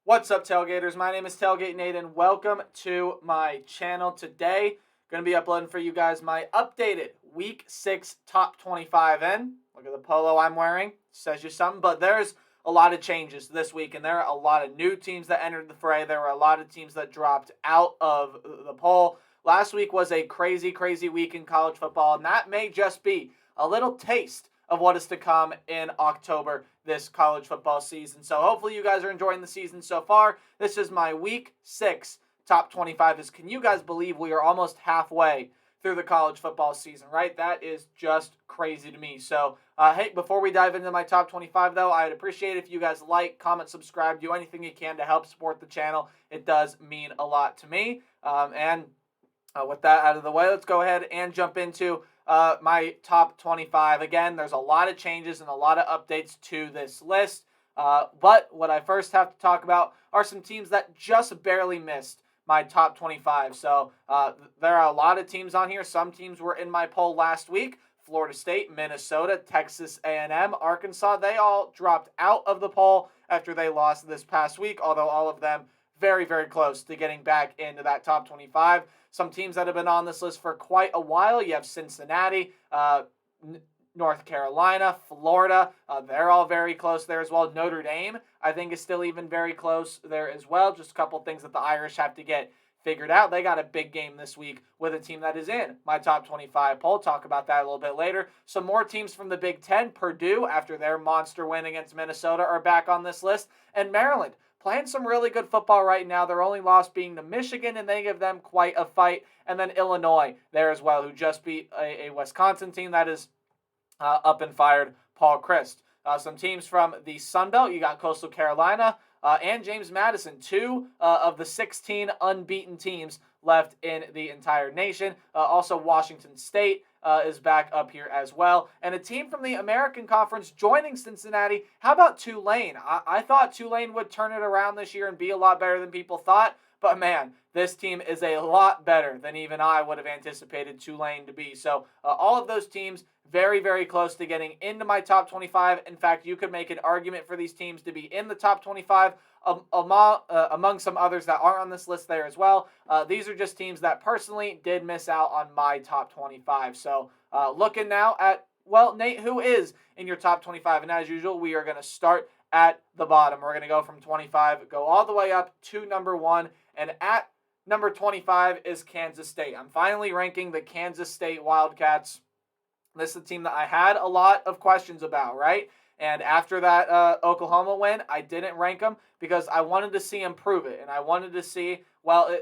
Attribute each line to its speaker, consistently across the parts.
Speaker 1: What's up, Tailgaters? My name is Tailgate Nate, and welcome to my channel. Today, going to be uploading for you guys my updated Week 6 Top 25 in. Look at the polo I'm wearing. Says you something, but there's a lot of changes this week, and there are a lot of new teams that entered the fray. There were a lot of teams that dropped out of the poll. Last week was a crazy, crazy week in college football, and that may just be a little taste of what is to come in October this college football season. So hopefully you guys are enjoying the season so far. This is my Week 6 Top 25. Can you guys believe we are almost halfway through the college football season, right? That is just crazy to me. So, hey, before we dive into my top 25, though, I'd appreciate if you guys like, comment, subscribe, do anything you can to help support the channel. It does mean a lot to me. With that out of the way, let's go ahead and jump into my top 25. Again, there's a lot of changes and a lot of updates to this list. But what I first have to talk about are some teams that just barely missed my top 25. So there are a lot of teams on here. Some teams were in my poll last week. Florida State, Minnesota, Texas A&M, Arkansas, they all dropped out of the poll after they lost this past week, although all of them very, very close to getting back into that top 25. Some teams that have been on this list for quite a while. You have Cincinnati, North Carolina, Florida. They're all very close there as well. Notre Dame, I think, is still even very close there as well. Just a couple things that the Irish have to get figured out. They got a big game this week with a team that is in my top 25 poll. Talk about that a little bit later. Some more teams from the Big Ten. Purdue, after their monster win against Minnesota, are back on this list. And Maryland, playing some really good football right now. Their only loss being to Michigan, and they give them quite a fight. And then Illinois there as well, who just beat a Wisconsin team that is up and fired Paul Chryst. Some teams from the Sun Belt. You got Coastal Carolina and James Madison, two of the 16 unbeaten teams left in the entire nation. Also, Washington State is back up here as well. And a team from the American Conference joining Cincinnati. How about Tulane? I thought Tulane would turn it around this year and be a lot better than people thought. But man, this team is a lot better than even I would have anticipated Tulane to be. So all of those teams very, very close to getting into my top 25. In fact, you could make an argument for these teams to be in the top 25 among some others that aren't on this list there as well. These are just teams that personally did miss out on my top 25. So looking now at, well, Nate, who is in your top 25? And as usual, we are going to start at the bottom. We're going to go from 25, go all the way up to number 1. And at number 25 is Kansas State. I'm finally ranking the Kansas State Wildcats. This is a team that I had a lot of questions about, right? And after that Oklahoma win, I didn't rank them because I wanted to see them prove it. And I wanted to see, well,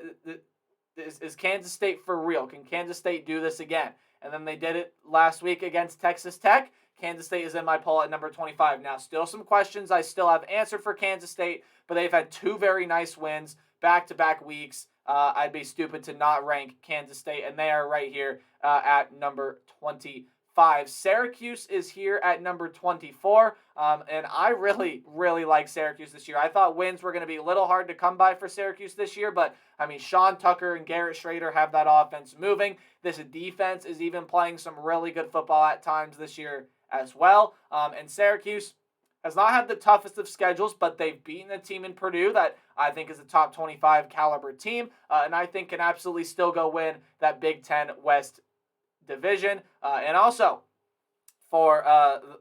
Speaker 1: is Kansas State for real? Can Kansas State do this again? And then they did it last week against Texas Tech. Kansas State is in my poll at number 25. Now, still some questions I still have answered for Kansas State, but they've had two very nice wins back-to-back weeks. I'd be stupid to not rank Kansas State, and they are right here at number 25. Syracuse is here at number 24, and I really, really like Syracuse this year. I thought wins were going to be a little hard to come by for Syracuse this year, but, I mean, Sean Tucker and Garrett Schrader have that offense moving. This defense is even playing some really good football at times this year as well, and Syracuse has not had the toughest of schedules, but they've beaten a team in Purdue that I think is a top 25 caliber team, and I think can absolutely still go win that Big Ten West division. And also, for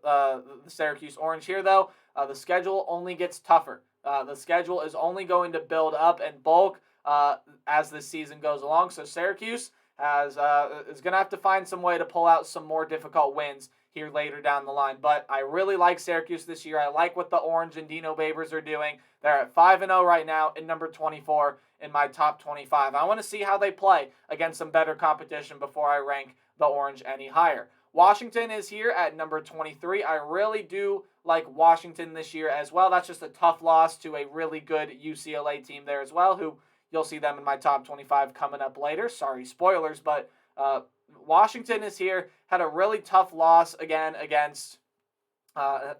Speaker 1: the Syracuse Orange here, though, the schedule only gets tougher. The schedule is only going to build up and bulk as the season goes along. So Syracuse is going to have to find some way to pull out some more difficult wins here later down the line. But I really like Syracuse this year. I like what the Orange and Dino Babers are doing. They're at 5-0 right now in number 24 in my top 25. I want to see how they play against some better competition before I rank the Orange any higher. Washington is here at number 23. I really do like Washington this year as well. That's just a tough loss to a really good UCLA team there as well, who you'll see them in my top 25 coming up later. Sorry, spoilers, but Washington is here, had a really tough loss again against, had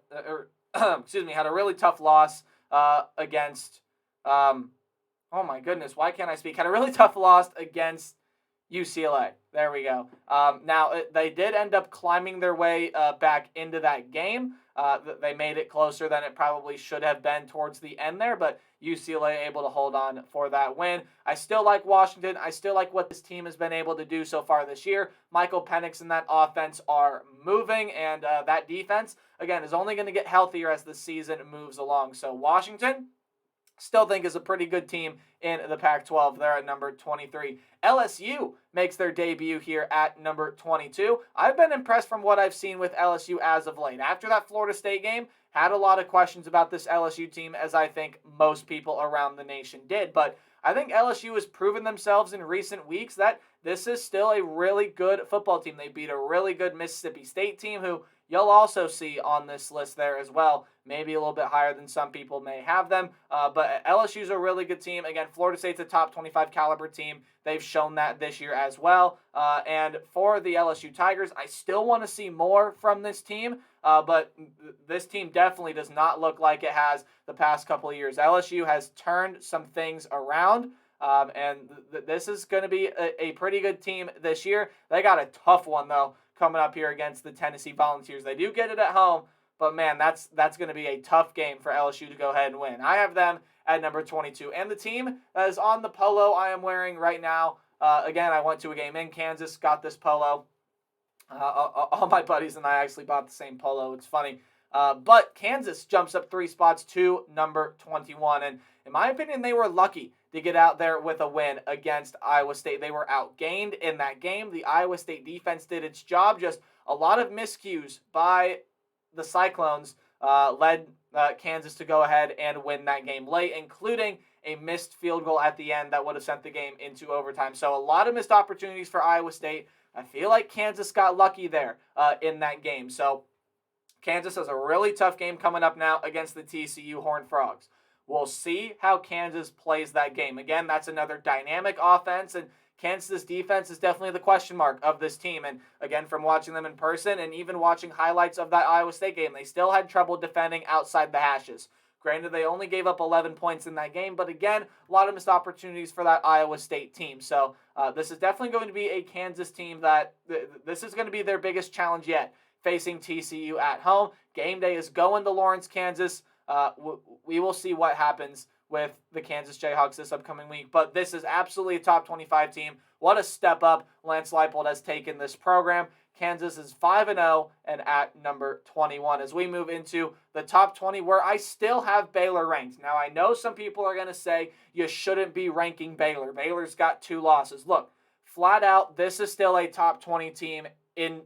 Speaker 1: a really tough loss against, oh my goodness, why can't I speak? Had a really tough loss against UCLA. There we go. Now, they did end up climbing their way back into that game. They made it closer than it probably should have been towards the end there, but UCLA able to hold on for that win. I still like Washington. I still like what this team has been able to do so far this year. Michael Penix and that offense are moving, and that defense, again, is only going to get healthier as the season moves along. So Washington, still think is a pretty good team in the Pac-12. They're at number 23. LSU makes their debut here at number 22. I've been impressed from what I've seen with LSU as of late. After that Florida State game, had a lot of questions about this LSU team, as I think most people around the nation did. But I think LSU has proven themselves in recent weeks that this is still a really good football team. They beat a really good Mississippi State team who you'll also see on this list there as well. Maybe a little bit higher than some people may have them. But LSU's a really good team. Again, Florida State's a top 25 caliber team. They've shown that this year as well. And for the LSU Tigers, I still want to see more from this team. But this team definitely does not look like it has the past couple of years. LSU has turned some things around. This is going to be a pretty good team this year. They got a tough one, though, coming up here against the Tennessee Volunteers. They do get it at home, but, man, that's going to be a tough game for LSU to go ahead and win. I have them at number 22. And the team that is on the polo I am wearing right now, again, I went to a game in Kansas, got this polo. All my buddies and I actually bought the same polo. It's funny. But Kansas jumps up 3 spots to number 21. And in my opinion, they were lucky to get out there with a win against Iowa State. They were outgained in that game. The Iowa State defense did its job. Just a lot of miscues by the Cyclones led Kansas to go ahead and win that game late, including a missed field goal at the end that would have sent the game into overtime. So a lot of missed opportunities for Iowa State. I feel like Kansas got lucky there in that game. So Kansas has a really tough game coming up now against the TCU Horned Frogs. We'll see how Kansas plays that game. Again, that's another dynamic offense, and Kansas' defense is definitely the question mark of this team. And again, from watching them in person and even watching highlights of that Iowa State game, they still had trouble defending outside the hashes. Granted, they only gave up 11 points in that game, but again, a lot of missed opportunities for that Iowa State team. So this is definitely going to be a Kansas team that this is going to be their biggest challenge yet, facing TCU at home. Game day is going to Lawrence, Kansas. We will see what happens with the Kansas Jayhawks this upcoming week. But this is absolutely a top 25 team. What a step up Lance Leipold has taken this program. Kansas is 5-0 and at number 21. As we move into the top 20, where I still have Baylor ranked. Now, I know some people are going to say you shouldn't be ranking Baylor. Baylor's got 2 losses. Look, flat out, this is still a top 20 team in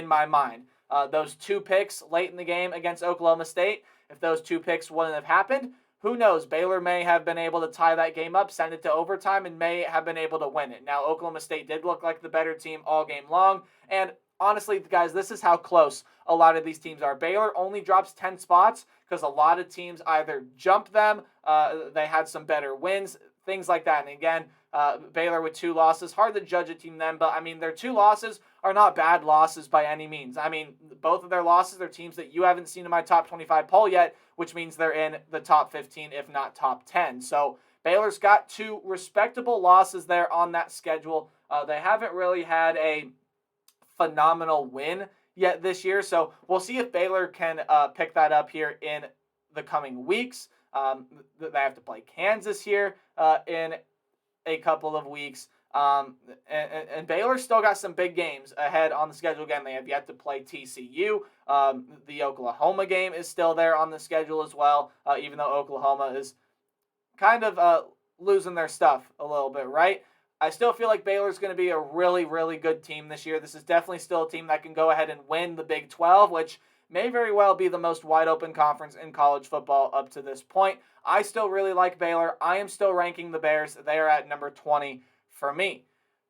Speaker 1: my mind. Those 2 picks late in the game against Oklahoma State, if those 2 picks wouldn't have happened, who knows? Baylor may have been able to tie that game up, send it to overtime, and may have been able to win it. Now, Oklahoma State did look like the better team all game long, and honestly, guys, this is how close a lot of these teams are. Baylor only drops 10 spots because a lot of teams either jump them, they had some better wins, things like that. And again, Baylor with 2 losses. Hard to judge a team then, but I mean, their 2 losses are not bad losses by any means. I mean, both of their losses are teams that you haven't seen in my top 25 poll yet, which means they're in the top 15, if not top 10. So Baylor's got 2 respectable losses there on that schedule. They haven't really had a phenomenal win yet this year, so we'll see if Baylor can pick that up here in the coming weeks. They have to play Kansas here in a couple of weeks. And Baylor still got some big games ahead on the schedule. Again, they have yet to play TCU. The Oklahoma game is still there on the schedule as well, even though Oklahoma is kind of losing their stuff a little bit, right? I still feel like Baylor's going to be a really, really good team this year. This is definitely still a team that can go ahead and win the Big 12, which may very well be the most wide-open conference in college football up to this point. I still really like Baylor. I am still ranking the Bears. They are at number 20 for me.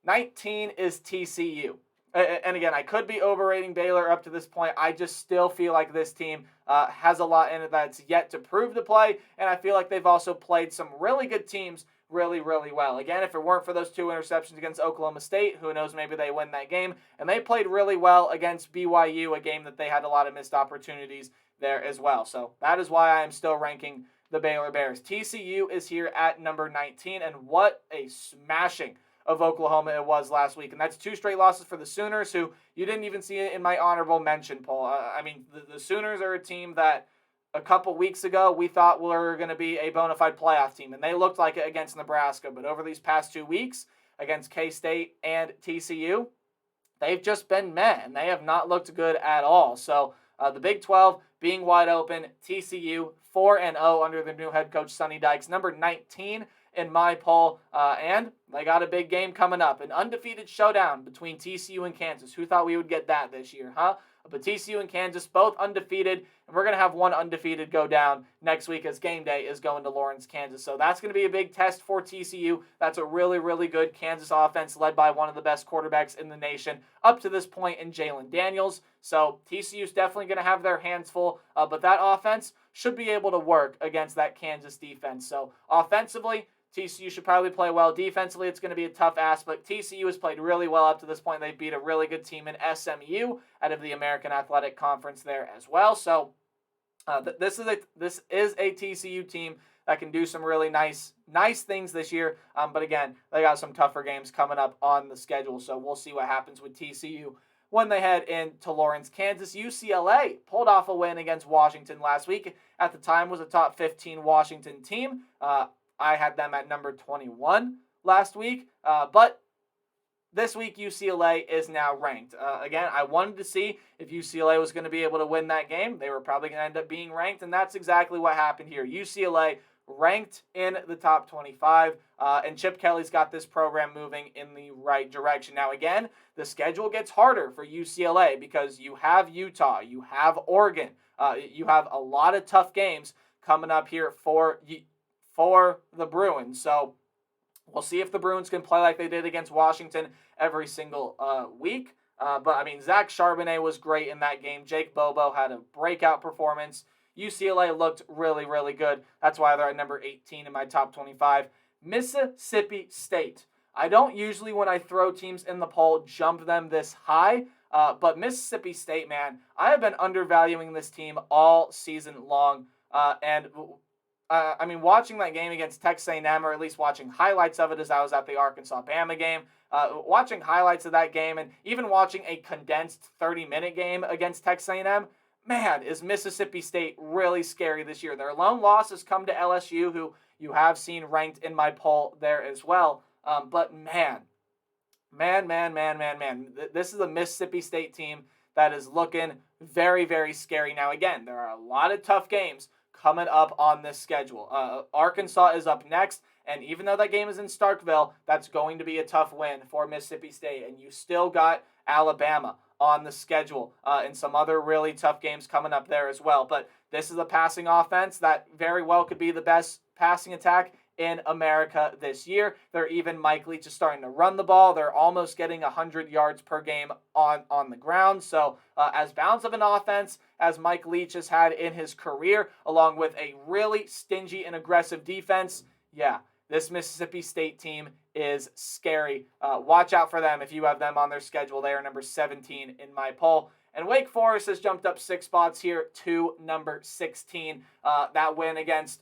Speaker 1: 19 is TCU. And again, I could be overrating Baylor up to this point. I just still feel like this team has a lot in it that's yet to prove to play, and I feel like they've also played some really good teams really, really well. Again, if it weren't for those 2 interceptions against Oklahoma State, who knows, maybe they win that game. And they played really well against BYU, a game that they had a lot of missed opportunities there as well. So that is why I am still ranking the Baylor Bears. TCU is here at number 19, and what a smashing of Oklahoma it was last week. And that's 2 straight losses for the Sooners, who you didn't even see in my honorable mention poll. I mean, the Sooners are a team that a couple weeks ago we thought were going to be a bona fide playoff team, and they looked like it against Nebraska. But over these past 2 weeks against K-State and TCU, they've just been meh, and they have not looked good at all. So the Big 12 being wide open, TCU 4-0 under their new head coach Sonny Dykes, number 19 in my poll, and they got a big game coming up, an undefeated showdown between TCU and Kansas. Who thought we would get that this year, huh? But TCU and Kansas both undefeated, and we're going to have one undefeated go down next week as game day is going to Lawrence, Kansas. So that's going to be a big test for TCU. That's a really, really good Kansas offense led by one of the best quarterbacks in the nation up to this point in Jalen Daniels. So TCU's definitely going to have their hands full, but that offense should be able to work against that Kansas defense. So offensively, TCU should probably play well. Defensively, it's going to be a tough ask, but TCU has played really well up to this point. They beat a really good team in SMU out of the American Athletic Conference there as well. So this is a TCU team that can do some really nice things this year. But again, they got some tougher games coming up on the schedule, so we'll see what happens with TCU when they head into Lawrence, Kansas. UCLA pulled off a win against Washington last week. At the time, was a top 15 Washington team. I had them at number 21 last week, but this week UCLA is now ranked. Again, I wanted to see if UCLA was going to be able to win that game. They were probably going to end up being ranked, and that's exactly what happened here. UCLA ranked in the top 25, and Chip Kelly's got this program moving in the right direction. Now, again, the schedule gets harder for UCLA because you have Utah, you have Oregon, you have a lot of tough games coming up here for the Bruins. So we'll see if the Bruins can play like they did against Washington every single week. But, I mean, Zach Charbonnet was great in that game. Jake Bobo had a breakout performance. UCLA looked really, really good. That's why they're at number 18 in my top 25. Mississippi State. I don't usually, when I throw teams in the poll, jump them this high. But Mississippi State, man, I have been undervaluing this team all season long. I mean, watching that game against Texas A&M, or at least watching highlights of it as I was at the Arkansas-Bama game, watching highlights of that game, and even watching a condensed 30-minute game against Texas A&M, man, is Mississippi State really scary this year. Their lone loss has come to LSU, who you have seen ranked in my poll there as well. But man, this is a Mississippi State team that is looking very, very scary. Now, again, there are a lot of tough games coming up on this schedule. Arkansas is up next, and even though that game is in Starkville, that's going to be a tough win for Mississippi State. And you still got Alabama on the schedule and some other really tough games coming up there as well. But this is a passing offense that very well could be the best passing attack in America this year. They're even Mike Leach is starting to run the ball. They're almost getting 100 yards per game on the ground. So as balanced of an offense as Mike Leach has had in his career, along with a really stingy and aggressive defense, yeah, this Mississippi State team is scary. Watch out for them if you have them on their schedule. They are number 17 in my poll. And Wake Forest has jumped up 6 spots here to number 16. That win against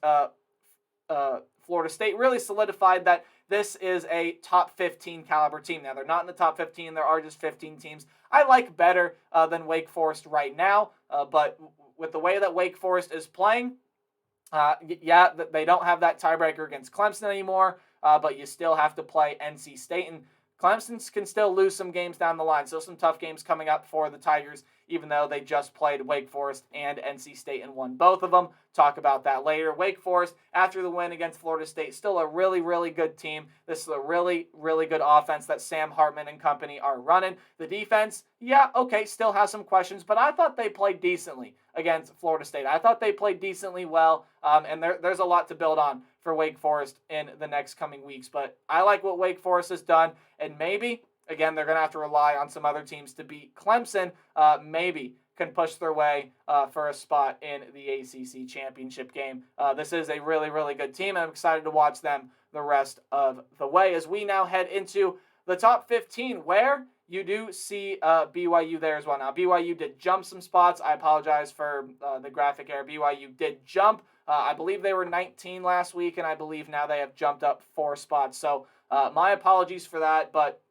Speaker 1: Florida State really solidified that this is a top 15 caliber team. Now, they're not in the top 15. There are just 15 teams I like better than Wake Forest right now. But with the way that Wake Forest is playing, yeah, they don't have that tiebreaker against Clemson anymore, but you still have to play NC State. And Clemson can still lose some games down the line. So some tough games coming up for the Tigers, even though they just played Wake Forest and NC State and won both of them. Talk about that later. Wake Forest, after the win against Florida State, still a really, really good team. This is a really, really good offense that Sam Hartman and company are running. The defense, yeah, okay, still has some questions, but I thought they played decently against Florida State. I thought they played decently well, and there's a lot to build on for Wake Forest in the next coming weeks. But I like what Wake Forest has done, and maybe, again, they're going to have to rely on some other teams to beat Clemson, maybe can push their way for a spot in the ACC championship game. This is a really, really good team, and I'm excited to watch them the rest of the way as we now head into the top 15, where you do see BYU there as well. Now, BYU did jump some spots. I apologize for the graphic error. BYU did jump. I believe they were 19 last week, and I believe now they have jumped up 4 spots. So my apologies for that, but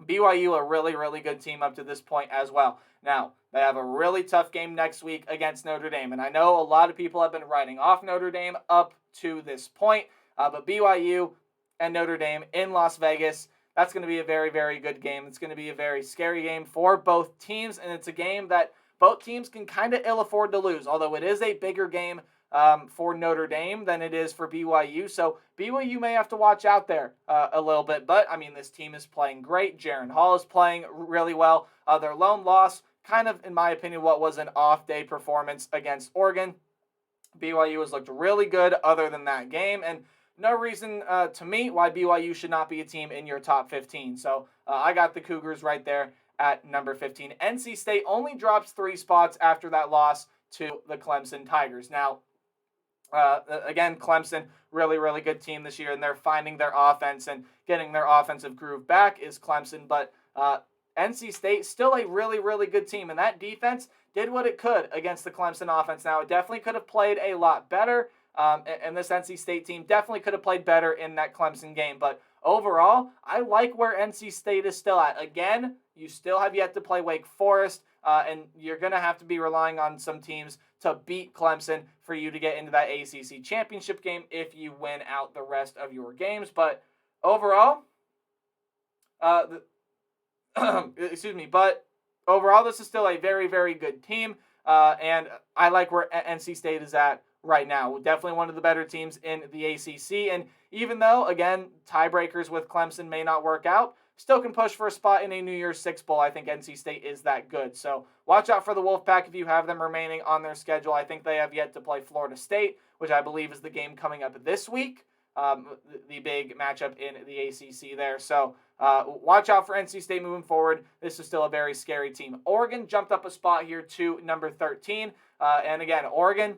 Speaker 1: BYU, a really, really good team up to this point as well. Now, they have a really tough game next week against Notre Dame, and I know a lot of people have been writing off Notre Dame up to this point, but BYU and Notre Dame in Las Vegas, that's going to be a very, very good game. It's going to be a very scary game for both teams, and it's a game that both teams can kind of ill afford to lose, although it is a bigger game for Notre Dame than it is for BYU. So BYU may have to watch out there a little bit. But, I mean, this team is playing great. Jaron Hall is playing really well. Their lone loss, kind of, in my opinion, what was an off-day performance against Oregon. BYU has looked really good other than that game. And no reason to me why BYU should not be a team in your top 15. So I got the Cougars right there at number 15. NC State only drops 3 spots after that loss to the Clemson Tigers. Now, again, Clemson, really, really good team this year, and they're finding their offense and getting their offensive groove back is Clemson. But NC State, still a really, really good team, and that defense did what it could against the Clemson offense. Now, it definitely could have played a lot better, and this NC State team definitely could have played better in that Clemson game. But overall, I like where NC State is still at. Again, you still have yet to play Wake Forest, and you're going to have to be relying on some teams to beat Clemson for you to get into that ACC championship game if you win out the rest of your games. But overall, but overall, this is still a very, very good team, and I like where NC State is at right now. Definitely one of the better teams in the ACC, and even though, again, tiebreakers with Clemson may not work out, still can push for a spot in a New Year's Six Bowl. I think NC State is that good. So watch out for the Wolfpack if you have them remaining on their schedule. I think they have yet to play Florida State, which I believe is the game coming up this week, the big matchup in the ACC there. So watch out for NC State moving forward. This is still a very scary team. Oregon jumped up a spot here to number 13. And again, Oregon,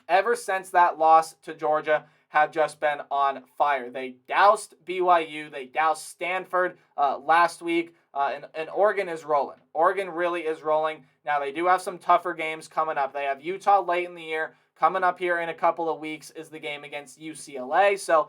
Speaker 1: ever since that loss to Georgia, have just been on fire. They doused BYU. They doused Stanford last week. And Oregon is rolling. Oregon really is rolling. Now, they do have some tougher games coming up. They have Utah late in the year. Coming up here in a couple of weeks is the game against UCLA. So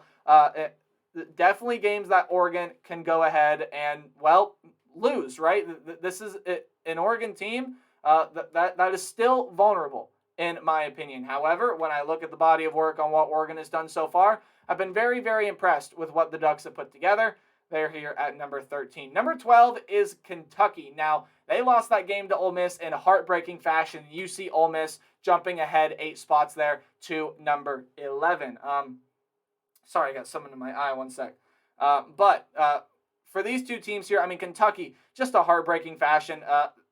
Speaker 1: definitely games that Oregon can go ahead and, well, lose, right? This is an Oregon team that is still vulnerable, in my opinion. However, when I look at the body of work on what Oregon has done so far, I've been very, very impressed with what the Ducks have put together. They're here at number 13. Number 12 is Kentucky. Now, they lost that game to Ole Miss in a heartbreaking fashion. You see Ole Miss jumping ahead 8 spots there to number 11. Sorry, I got someone in my eye. One sec. But for these two teams here, I mean, Kentucky, just a heartbreaking fashion.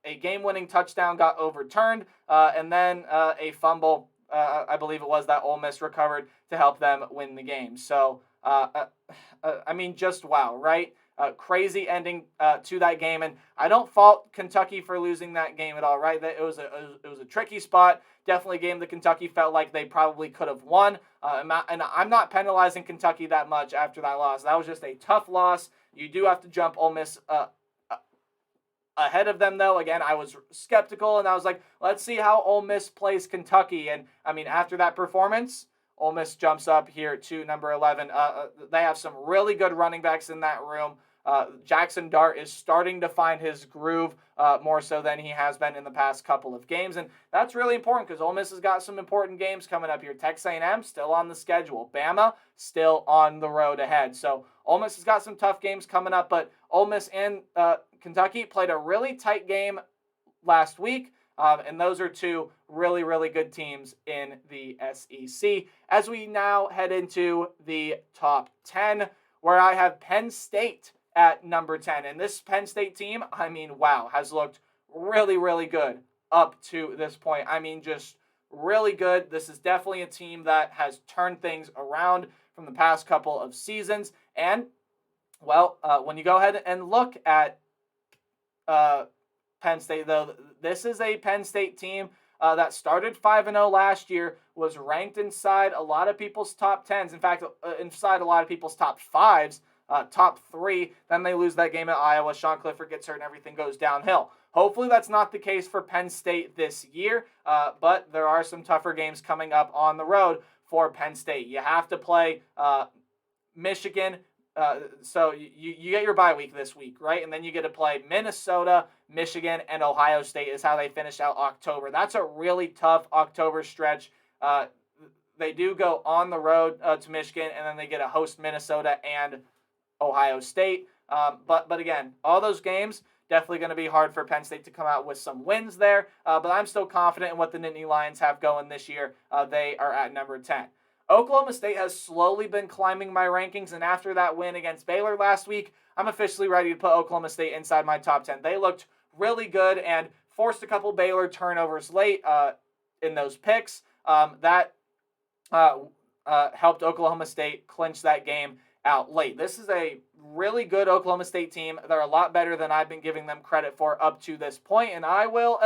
Speaker 1: A game-winning touchdown got overturned, and then a fumble, I believe it was, that Ole Miss recovered to help them win the game. So, I mean, just wow, right? Crazy ending to that game, and I don't fault Kentucky for losing that game at all, right? It was a tricky spot. Definitely a game that Kentucky felt like they probably could have won, and I'm not penalizing Kentucky that much after that loss. That was just a tough loss. You do have to jump Ole Miss ahead of them, though. Again, I was skeptical, and I was like, let's see how Ole Miss plays Kentucky. And, I mean, after that performance, Ole Miss jumps up here to number 11. They have some really good running backs in that room. Jackson Dart is starting to find his groove more so than he has been in the past couple of games. And that's really important because Ole Miss has got some important games coming up here. Texas A&M still on the schedule. Bama still on the road ahead. So Ole Miss has got some tough games coming up, but Ole Miss and Kentucky played a really tight game last week. And those are two really, really good teams in the SEC. As we now head into the top 10, where I have Penn State at number 10. And this Penn State team, I mean, wow, has looked really, really good up to this point. I mean, just really good. This is definitely a team that has turned things around from the past couple of seasons. And, well, when you go ahead and look at Penn State, though, this is a Penn State team that started 5-0 last year, was ranked inside a lot of people's top 10s. In fact, inside a lot of people's top 5s top 3. Then they lose that game at Iowa. Sean Clifford gets hurt and everything goes downhill. Hopefully that's not the case for Penn State this year, but there are some tougher games coming up on the road for Penn State. You have to play Michigan. So you get your bye week this week, right? And then you get to play Minnesota, Michigan, and Ohio State is how they finish out October. That's a really tough October stretch. They do go on the road to Michigan, and then they get to host Minnesota and Ohio State. But again, all those games, definitely going to be hard for Penn State to come out with some wins there. But I'm still confident in what the Nittany Lions have going this year. They are at number 10. Oklahoma State has slowly been climbing my rankings, and after that win against Baylor last week, I'm officially ready to put Oklahoma State inside my top 10. They looked really good and forced a couple Baylor turnovers late in those picks. That helped Oklahoma State clinch that game out late. This is a really good Oklahoma State team. They're a lot better than I've been giving them credit for up to this point, and I will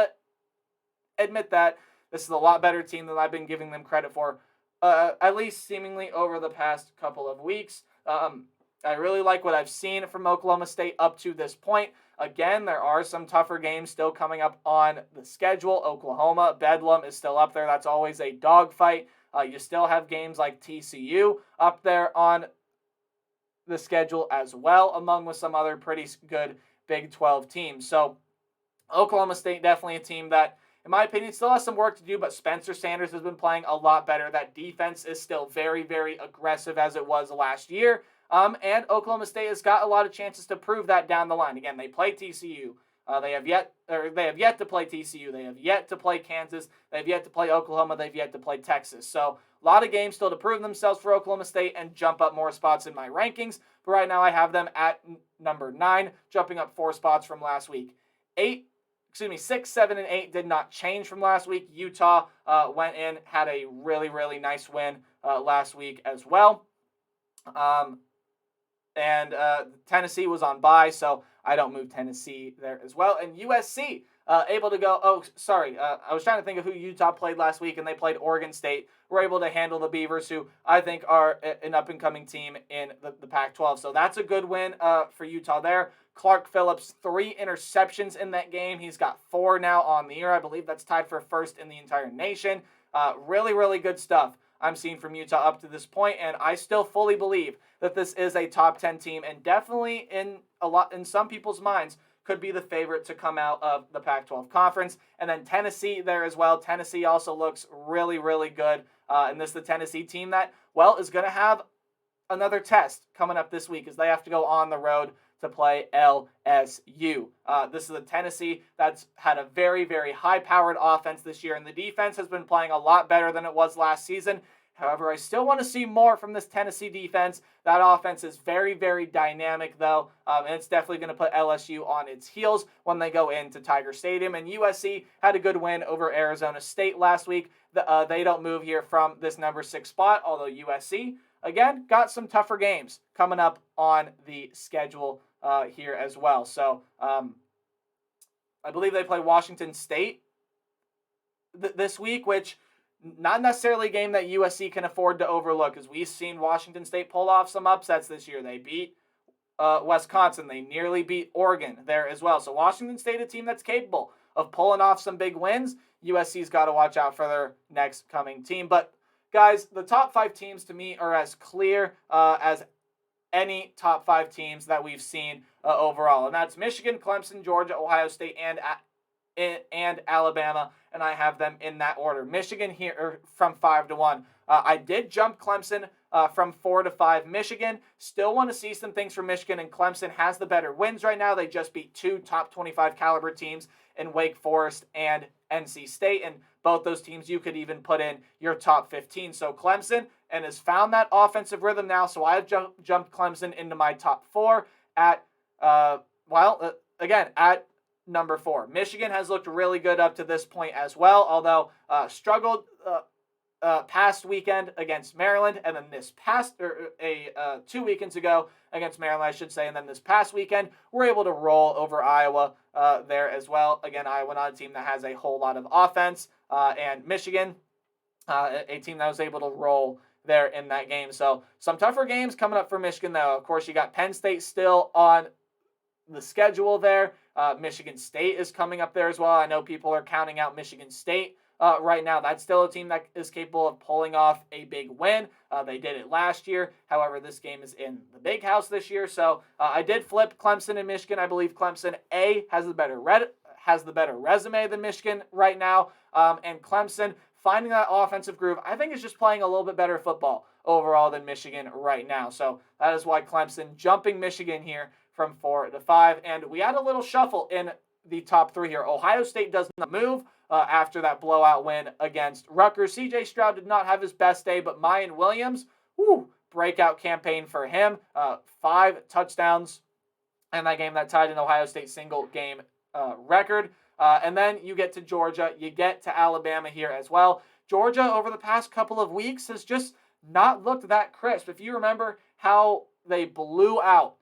Speaker 1: admit that this is a lot better team than I've been giving them credit for, at least seemingly over the past couple of weeks. I really like what I've seen from Oklahoma State up to this point. Again, there are some tougher games still coming up on the schedule. Oklahoma, Bedlam is still up there. That's always a dogfight. You still have games like TCU up there on the schedule as well, among with some other pretty good Big 12 teams. So Oklahoma State definitely a team that, in my opinion, still has some work to do, but Spencer Sanders has been playing a lot better. That defense is still very, very aggressive as it was last year. And Oklahoma State has got a lot of chances to prove that down the line. Again, they play TCU. They have yet to play TCU. They have yet to play Kansas. They have yet to play Oklahoma. They've yet to play Texas. So a lot of games still to prove themselves for Oklahoma State and jump up more spots in my rankings. But right now I have them at number 9, jumping up 4 spots from last week. 6, 7, and 8 did not change from last week. Utah went in, had a really, really nice win last week as well. And Tennessee was on bye, so I don't move Tennessee there as well. And USC able to go, I was trying to think of who Utah played last week, and they played Oregon State. We're able to handle the Beavers, who I think are an up-and-coming team in the Pac-12. So that's a good win for Utah there. Clark Phillips, 3 interceptions in that game. He's got 4 now on the year. I believe that's tied for first in the entire nation. Really, really good stuff I'm seeing from Utah up to this point, and I still fully believe that this is a top 10 team, and definitely in some people's minds could be the favorite to come out of the Pac-12 conference. And then Tennessee there as well. Tennessee also looks really, really good, and this is the Tennessee team that, is going to have another test coming up this week as they have to go on the road to play LSU. This is a Tennessee that's had a very, very high-powered offense this year, and the defense has been playing a lot better than it was last season. However, I still want to see more from this Tennessee defense. That offense is very, very dynamic, though, and it's definitely going to put LSU on its heels when they go into Tiger Stadium. And USC had a good win over Arizona State last week. They don't move here from this number 6 spot, although USC, again, got some tougher games coming up on the schedule here as well. So I believe they play Washington State this week, which not necessarily a game that USC can afford to overlook, as we've seen Washington State pull off some upsets this year. They beat Wisconsin. They nearly beat Oregon there as well. So Washington State, a team that's capable of pulling off some big wins. USC's got to watch out for their next coming team. But guys, the top 5 teams to me are as clear as any top 5 teams that we've seen overall. And that's Michigan, Clemson, Georgia, Ohio State, and Alabama, and I have them in that order. Michigan here from 5 to 1. I did jump Clemson from 4 to 5. Michigan, still want to see some things from Michigan, and Clemson has the better wins right now. They just beat 2 top 25 caliber teams in Wake Forest and NC State, and both those teams you could even put in your top 15. So Clemson and has found that offensive rhythm now, so I've jumped Clemson into my top 4 at, at number 4. Michigan has looked really good up to this point as well, although struggled past weekend against Maryland, and then this past 2 weekends ago against Maryland, I should say, and then this past weekend we're able to roll over Iowa there as well. Again, Iowa not a team that has a whole lot of offense, and Michigan, a team that was able to roll there in that game. So some tougher games coming up for Michigan, though. Of course, you got Penn State still on the schedule there. Michigan State is coming up there as well. I know people are counting out Michigan State right now. That's still a team that is capable of pulling off a big win. They did it last year. However, this game is in the Big House this year. So I did flip Clemson and Michigan. I believe Clemson has the better resume than Michigan right now. And Clemson finding that offensive groove, I think, is just playing a little bit better football overall than Michigan right now. So that is why Clemson jumping Michigan here from 4 to 5. And we had a little shuffle in the top 3 here. Ohio State does not move after that blowout win against Rutgers. C.J. Stroud did not have his best day, but Mayan Williams, breakout campaign for him. 5 touchdowns in that game that tied an Ohio State single game record. And then you get to Georgia. You get to Alabama here as well. Georgia, over the past couple of weeks, has just not looked that crisp. If you remember how they blew out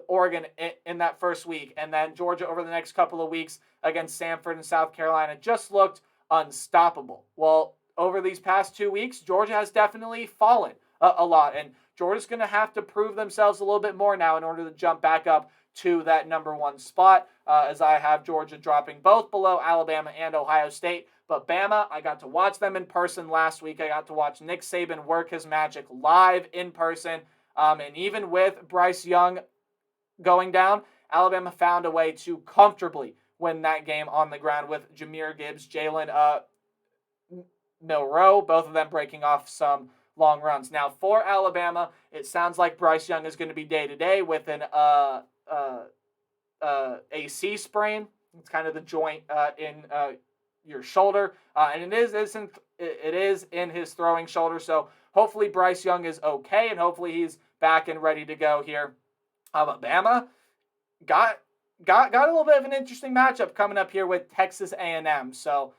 Speaker 1: Oregon in that first week, and then Georgia over the next couple of weeks against Samford and South Carolina just looked unstoppable. Well, over these past 2 weeks, Georgia has definitely fallen a lot, and Georgia's going to have to prove themselves a little bit more now in order to jump back up to that number 1 spot, as I have Georgia dropping both below Alabama and Ohio State. But Bama, I got to watch them in person last week. I got to watch Nick Saban work his magic live in person. And even with Bryce Young going down, Alabama found a way to comfortably win that game on the ground with Jahmyr Gibbs, Jalen Milroe, both of them breaking off some long runs. Now, for Alabama, it sounds like Bryce Young is going to be day-to-day with an AC sprain. It's kind of the joint in your shoulder, and it is in his throwing shoulder. So hopefully Bryce Young is okay, and hopefully he's back and ready to go here. Alabama got a little bit of an interesting matchup coming up here with Texas A&M. So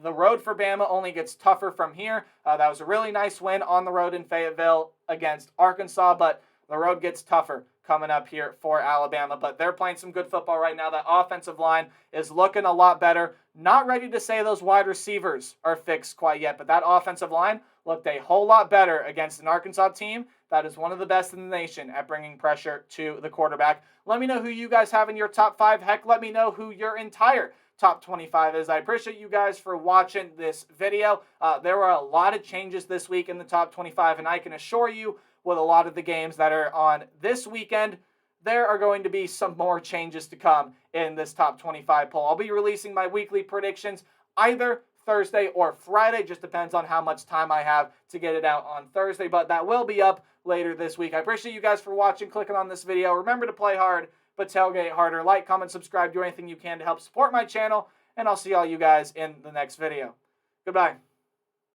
Speaker 1: the road for Bama only gets tougher from here. That was a really nice win on the road in Fayetteville against Arkansas, but the road gets tougher coming up here for Alabama. But they're playing some good football right now. That offensive line is looking a lot better. Not ready to say those wide receivers are fixed quite yet, but that offensive line looked a whole lot better against an Arkansas team that is one of the best in the nation at bringing pressure to the quarterback. Let me know who you guys have in your top 5. Heck, let me know who your entire top 25 is. I appreciate you guys for watching this video. There were a lot of changes this week in the top 25, and I can assure you with a lot of the games that are on this weekend, there are going to be some more changes to come in this top 25 poll. I'll be releasing my weekly predictions either Thursday or Friday. Just depends on how much time I have to get it out on Thursday, but that will be up later this week. I appreciate you guys for watching, clicking on this video. Remember to play hard, but tailgate harder. Like, comment, subscribe, do anything you can to help support my channel, and I'll see all you guys in the next video. Goodbye.